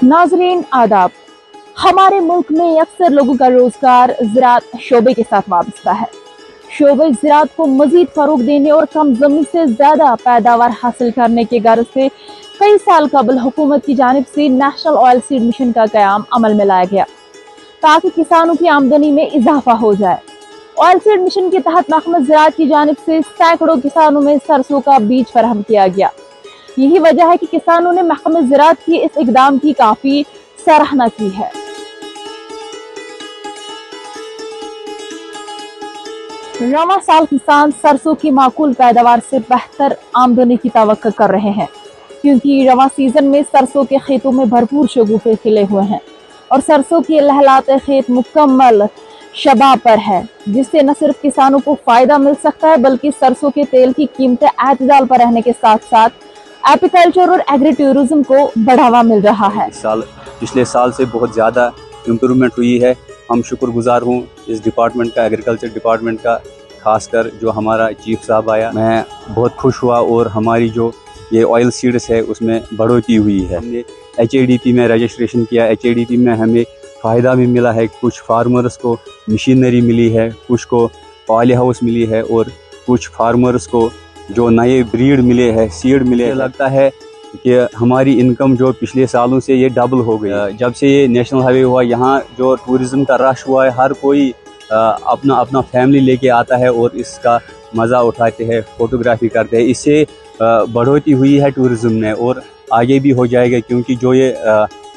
नाजरीन आदाब। हमारे मुल्क में अक्सर लोगों का रोजगार ज़राअत शोबे के साथ वाबस्ता है। शोबे ज़राअत को मजीद फरोग देने और कम जमीन से ज्यादा पैदावार हासिल करने के गर्ज से कई साल कबल हुकूमत की जानिब से नेशनल ऑयल सीड मिशन का क़याम अमल में लाया गया ताकि किसानों की आमदनी में इजाफा हो जाए। ऑयल सीड मिशन के तहत महकमा ज़राअत की जानिब से सैकड़ों किसानों में सरसों का बीज फराहम किया गया। यही वजह है कि किसानों ने महकमा ज़राअत की इस इकदाम की काफी सराहना की है। रवां साल किसान सरसों की माकूल पैदावार से बेहतर आमदनी की तवक्को कर रहे हैं, क्योंकि रवां सीजन में सरसों के खेतों में भरपूर शगुफे खिले हुए हैं और सरसों के लहलाते खेत मुकम्मल शबा पर है, जिससे न सिर्फ किसानों को फायदा मिल सकता है बल्कि सरसों के तेल की कीमतें एतदाल पर रहने के साथ साथ एपीकल्चर और एग्री टूरिज्म को बढ़ावा मिल रहा है। पिछले साल से बहुत ज़्यादा इम्प्रूवमेंट हुई है। हम शुक्रगुजार हूँ इस डिपार्टमेंट का, एग्रीकल्चर डिपार्टमेंट का, खासकर जो हमारा चीफ साहब आया। मैं बहुत खुश हुआ और हमारी जो ये ऑयल सीड्स है उसमें बढ़ोतरी हुई है। हमने HADP में रजिस्ट्रेशन किया। HADP में हमें फ़ायदा भी मिला है। कुछ फार्मर्स को मशीनरी मिली है, कुछ को पॉली हाउस मिली है और कुछ फार्मर्स को जो नए ब्रीड मिले हैं, सीड मिले। लगता है कि हमारी इनकम जो पिछले सालों से ये डबल हो गई। जब से ये नेशनल हाईवे हुआ, यहाँ जो टूरिज़्म का रश हुआ है, हर कोई अपना अपना फैमिली लेके आता है और इसका मज़ा उठाते हैं, फ़ोटोग्राफी करते हैं। इससे बढ़ोतरी हुई है टूरिज़्म में और आगे भी हो जाएगा, क्योंकि जो ये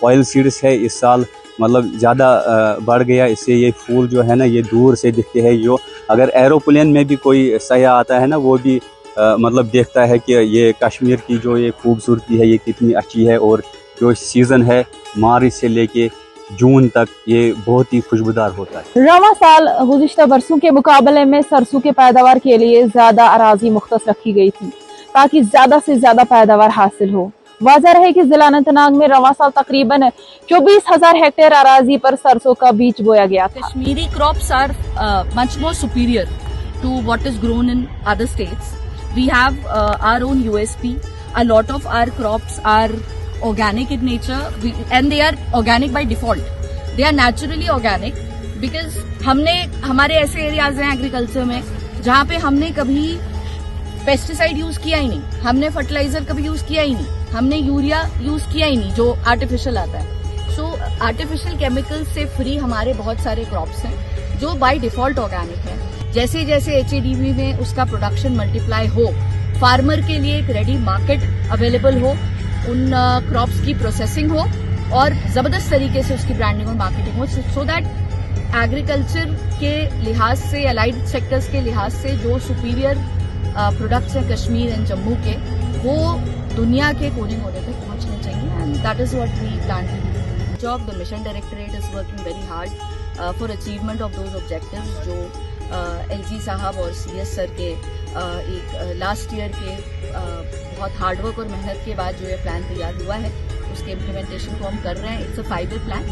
ऑयल सीड्स है इस साल मतलब ज़्यादा बढ़ गया। इससे ये फूल जो है ना ये दूर से दिखते हैं। जो अगर एरोप्लेन में भी कोई सयाह आता है ना, वो भी मतलब देखता है कि ये कश्मीर की जो ये खूबसूरती है ये कितनी अच्छी है। और जो सीज़न है मार्च से लेके जून तक ये बहुत ही खुशबूदार होता है। रवां साल गुज़िश्ता बरसों के मुकाबले में सरसों के पैदावार के लिए ज्यादा अराजी मुख्तस रखी गई थी ताकि ज्यादा से ज्यादा पैदावार हासिल हो। वाज़ह रहे कि जिला अनंतनाग में रवां साल तकरीबन 24,000 हेक्टेयर अराजी पर सरसों का बीज बोया गया था। Kashmiri crops are much more superior to what is grown in other states. We have our own USP. A lot of our crops are organic in nature, and they are organic by default. They are naturally organic because हमने हमारे ऐसे areas हैं agriculture में जहाँ पे हमने कभी pesticide use किया ही नहीं, हमने फर्टिलाइजर कभी यूज किया ही नहीं, हमने यूरिया यूज किया ही नहीं जो आर्टिफिशियल आता है। सो आर्टिफिशियल केमिकल से फ्री हमारे बहुत सारे क्रॉप्स हैं जो बाय डिफॉल्ट ऑर्गेनिक है। जैसे जैसे HADP में उसका प्रोडक्शन मल्टीप्लाई हो, फार्मर के लिए एक रेडी मार्केट अवेलेबल हो, उन क्रॉप्स की प्रोसेसिंग हो और जबरदस्त तरीके से उसकी ब्रांडिंग और मार्केटिंग हो, सो दैट एग्रीकल्चर के लिहाज से, अलाइड सेक्टर्स के लिहाज से जो सुपीरियर प्रोडक्ट्स हैं कश्मीर एंड जम्मू के, वो दुनिया के कोने कोने तक पहुंचने चाहिए। And that is what we plan to do. Job the mission directorate is working very hard for achievement of those objectives जो LG साहब और CS सर के एक लास्ट ईयर के बहुत हार्डवर्क और मेहनत के बाद जो ये प्लान तैयार हुआ है उसके इम्प्लीमेंटेशन को हम कर रहे हैं। It's a 5 year plan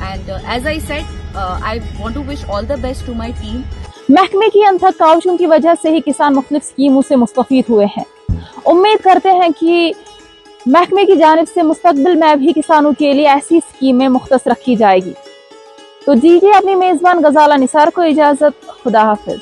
and as I said I want to wish all the best to my team. महकमे की अनथक काविशों की वजह से ही किसान मुख्तलिफ स्कीमों से मुस्तफीद हुए हैं। उम्मीद करते हैं कि महकमे की जानिब से मुस्तकबिल में भी किसानों के लिए ऐसी स्कीमें मुख्तस रखी जाएगी। तो दीजिए अपनी मेजबान गजाला निसार को इजाजत। खुदा हाफिज।